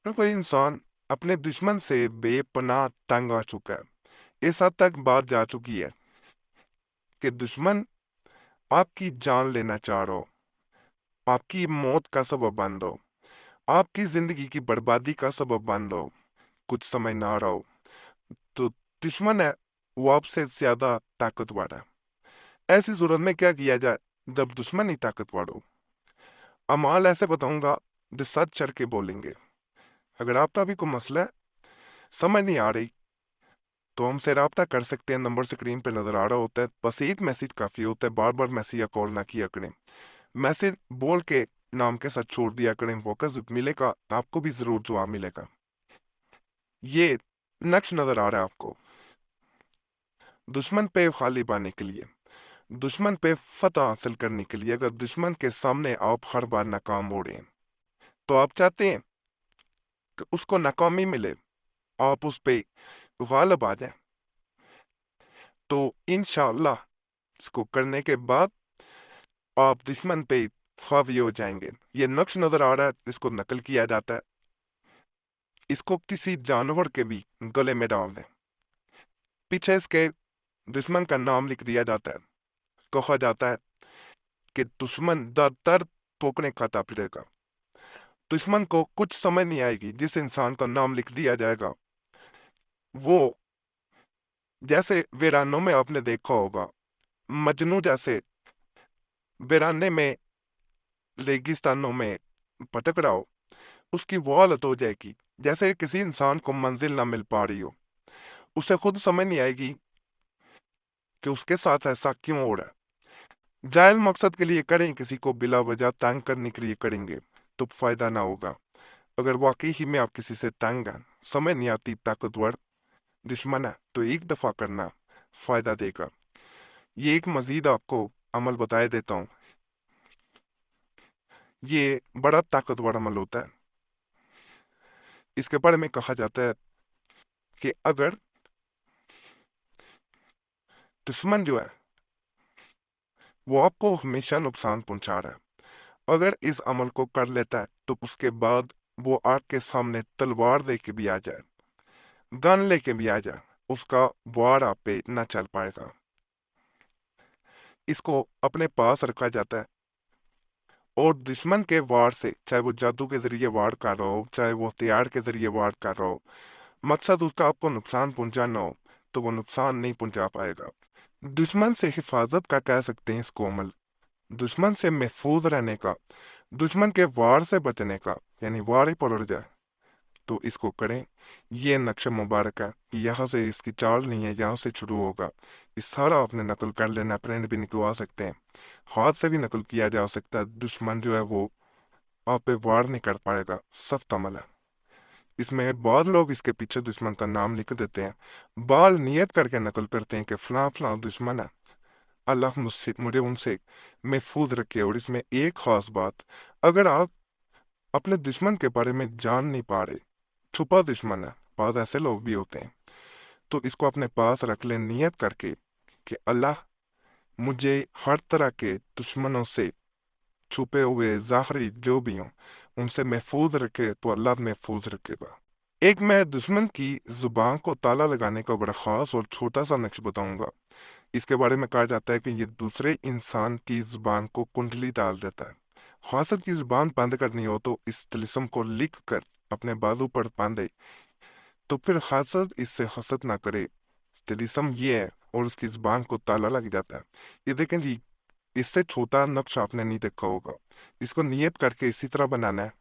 पर कोई इंसान अपने दुश्मन से बेपनाह तंग आ चुका है। इस हद तक बात जा चुकी है कि दुश्मन आपकी जान लेना चाह रहा हो, आपकी मौत का सबब बन दो, आपकी जिंदगी की बर्बादी का सबब बन दो, कुछ समझ ना आ रहा हो। तो दुश्मन है वो आपसे ज्यादा ताकतवर है। ऐसी सूरत में क्या किया जाए जब दुश्मन ही ताकतवर हो? अमाल ऐसे बताऊंगा जो सच चढ़ के बोलेंगे। अगर आपका भी कोई मसला है, समझ नहीं आ रही, तो हमसे रब्ता कर सकते हैं। नंबर स्क्रीन पे नजर आ रहा होता है। बस एक मैसेज काफी होता है, बार बार मैसेज या कॉल ना किया करें। मैसेज बोल के नाम के साथ छोड़ दिया करें, फोकस मिलेगा, आपको भी जरूर जवाब मिलेगा। ये नक्श नजर आ रहा है आपको? दुश्मन पे खाली पाने के लिए, दुश्मन पे फतह हासिल करने के लिए, अगर दुश्मन के सामने आप हर बार नाकाम हो रहे हैं, तो आप चाहते हैं कि उसको नाकामी मिले, आप उस पे गालिब आ जाए। तो इंशाअल्लाह इसको करने के बाद आप दुश्मन पे हावी हो जाएंगे। ये नक्श नजर आ रहा है, इसको नकल किया जाता है। इसको किसी जानवर के भी गले में डाल दें, पीछे इसके दुश्मन का नाम लिख दिया जाता है। कहा जाता है कि दुश्मन दर दर ठोकरें खाता फिरेगा। दुश्मन को कुछ समझ नहीं आएगी। जिस इंसान का नाम लिख दिया जाएगा, वो जैसे वीरानों में आपने देखा होगा, मजनू जैसे वीराने में रेगिस्तानों में भटक रहा हो, उसकी वो हालत हो जाएगी जैसे किसी इंसान को मंजिल ना मिल पा रही हो। उसे खुद समझ नहीं आएगी कि उसके साथ ऐसा क्यों हो रहा है। जायज मकसद के लिए करें, किसी को बिला वजह तंग करने के लिए करेंगे तो फायदा ना होगा। अगर वाकई ही में आप किसी से तंग हैं, समझ नहीं आती, ताकतवर दुश्मन है, तो एक दफा करना फायदा देगा। ये एक मजीद आपको अमल बताए देता हूँ। ये बड़ा ताकतवर अमल होता है। इसके बारे में कहा जाता है कि अगर दुश्मन जो है वो आपको हमेशा नुकसान पहुंचा रहा है, अगर इस अमल को कर लेता है तो उसके बाद वो आपके सामने तलवार लेके भी आ जाए, गन लेके भी आ जाए, उसका वार आप पे ना चल पाएगा। इसको अपने पास रखा जाता है और दुश्मन के वार से, चाहे वो जादू के जरिए वार कर रहा हो, चाहे वो हथियार के जरिए वार कर रहा हो, मकसद उसका आपको नुकसान पहुंचाना हो, तो वो नुकसान नहीं पहुंचा पाएगा। दुश्मन से हिफाजत का कह सकते हैं इसको अमल, दुश्मन से महफूज रहने का, दुश्मन के वार से बचने का, यानी वार ही पलट जाए तो इसको करें। ये नक्शा मुबारक है, यहाँ से इसकी चाल नहीं है, यहाँ से शुरू होगा। इस सारा आपने नकल कर लेना, प्रिंट भी निकलवा सकते हैं, हाथ से भी नकल किया जा सकता है। दुश्मन जो है वो आप पे वार नहीं कर पाएगा। सख्त अमल है। इसमें बहुत लोग इसके पीछे दुश्मन का नाम लिख देते हैं, बाल नियत करके नकल करते हैं कि फलां फलां दुश्मन है, अल्लाह मुझसे मुझे उनसे महफूज रखे। और इसमें एक खास बात, अगर आप अपने दुश्मन के बारे में जान नहीं पा रहे, छुपा दुश्मन है, बहुत ऐसे लोग भी होते हैं, तो इसको अपने पास रख ले नियत करके कि अल्लाह मुझे हर तरह के दुश्मनों से, छुपे हुए ज़ाहरी जो भी हों, उनसे महफूज रखे, तो अल्लाह महफूज रखेगा। एक मैं दुश्मन की जुबान को ताला लगाने का बड़ा खास और छोटा सा नक्श बताऊंगा। इसके बारे में कहा जाता है कि ये दूसरे इंसान की जुबान को कुंडली डाल देता है। हसद की जुबान बंद करनी हो तो इस तिलिस्म को लिख कर अपने बाजू पर बांधे, तो फिर हसद इससे हसद ना करे। तिलिस्म ये है, और उसकी जुबान को ताला लग जाता है। ये देखें जी, इससे छोटा नक्श आपने नहीं देखा होगा। इसको नियत करके इसी तरह बनाना है,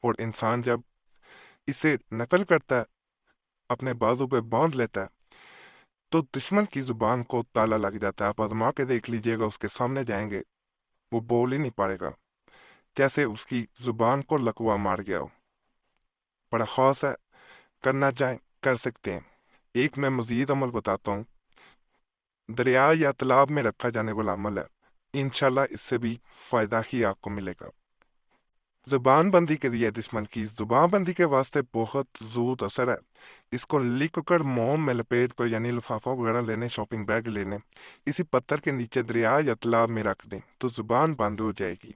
और इंसान जब इसे नकल करता है, अपने बाजू पे बांध लेता है, तो दुश्मन की जुबान को ताला लग जाता है। आप आजमा के देख लीजिएगा, उसके सामने जाएंगे, वो बोल ही नहीं पाएगा, जैसे उसकी जुबान को लकवा मार गया हो। बड़ा खास है, करना चाहें कर सकते हैं। एक मैं मजीद अमल बताता हूँ, दरिया या तालाब में रखा जाने वाला अमल है। इंशाल्लाह इससे भी फायदा ही आपको मिलेगा। زبان بندی کے لیے دشمن کی زبان بندی کے واسطے بہت زود اثر ہے۔ اس کو لکھ کر موم میں لپیٹ کر یعنی لفافہ وغیرہ لینے، شاپنگ بیگ لینے، اسی پتھر کے نیچے دریا یا تالاب میں رکھ دیں تو زبان بند ہو جائے گی۔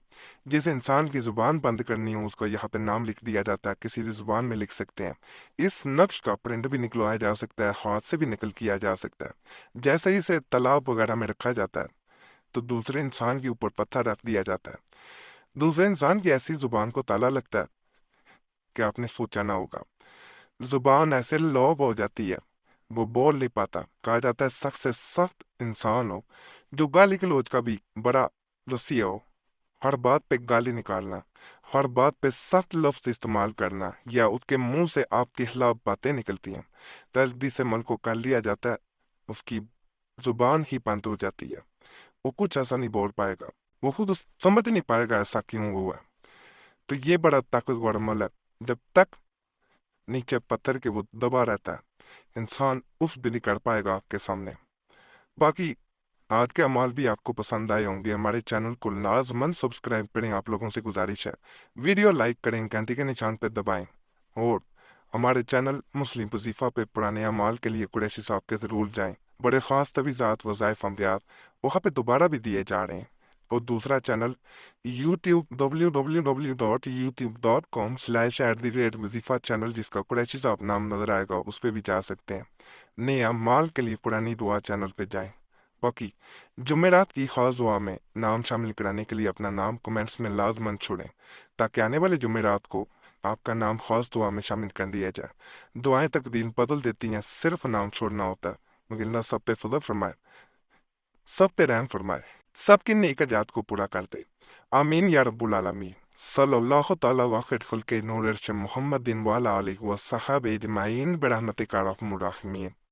جس انسان کی زبان بند کرنی ہو اس کو یہاں پہ نام لکھ دیا جاتا ہے، کسی بھی زبان میں لکھ سکتے ہیں۔ اس نقش کا پرنٹ بھی نکلوایا جا سکتا ہے، ہاتھ سے بھی نقل کیا جا سکتا ہے۔ جیسے ہی اسے تالاب وغیرہ میں رکھا جاتا ہے تو دوسرے انسان کے اوپر پتھر رکھ دیا جاتا ہے۔ دوسرے انسان کی ایسی زبان کو تالا لگتا ہے کہ آپ نے سوچا نہ ہوگا۔ زبان ایسے لوب ہو جاتی ہے وہ بول نہیں پاتا۔ کہا جاتا ہے سخت سے سخت انسان ہو جو گالی گلوچ کا بھی بڑا رسیا ہو، ہر بات پہ گالی نکالنا، ہر بات پہ سخت لفظ استعمال کرنا، یا اس کے منہ سے آپ کے خلاف باتیں نکلتی ہیں، تلبی سے من کو کر لیا جاتا ہے، اس کی زبان ہی بند ہو جاتی ہے۔ وہ کچھ ایسا نہیں بول پائے گا، وہ خود سمجھ نہیں پائے گا ایسا کیوں ہوا ہے۔ تو یہ بڑا طاقتور عمل ہے۔ جب تک نیچے پتھر کے وہ دبا رہتا ہے انسان اس بھی نہیں کر پائے گا آپ کے سامنے۔ باقی آج کے اعمال بھی آپ کو پسند آئے ہوں گے۔ ہمارے چینل کو لازماً سبسکرائب کریں، آپ لوگوں سے گزارش ہے۔ ویڈیو لائک کریں، گھنٹی کے نشان پہ دبائیں، اور ہمارے چینل مسلم وظیفہ پہ پرانے اعمال کے لیے قریشی صاحب کے ضرور جائیں۔ بڑے خاص تجویزات، وظائف، امبیات وہاں پہ دوبارہ بھی دیے جا رہے ہیں۔ اور دوسرا چینل یوٹیوب www.youtube.com/وظیفہ چینل، جس کا قریشی صاحب نام نظر آئے گا، اس پہ بھی جا سکتے ہیں۔ نئے اعمال کے لیے قرآنی دعا چینل پہ جائیں۔ باقی جمعرات کی خاص دعا میں نام شامل کرانے کے لیے اپنا نام کومنٹس میں لازماً چھوڑیں تاکہ آنے والے جمعرات کو آپ کا نام خاص دعا میں شامل کر دیا جائے۔ دعائیں تقدیر بدل دیتی ہیں، صرف نام چھوڑنا ہوتا ہے۔ مگر اللہ سب پہ فضل فرمائے، سب پہ رحم فرمائے، سب کی نیک جات کو پورا کر دے۔ آمین یا رب العالمین۔ صلی اللہ تعالی واخر خلق نور ارش محمد والا علیہ وصحبہ اجمعین برحمتک یا ارحم الراحمین۔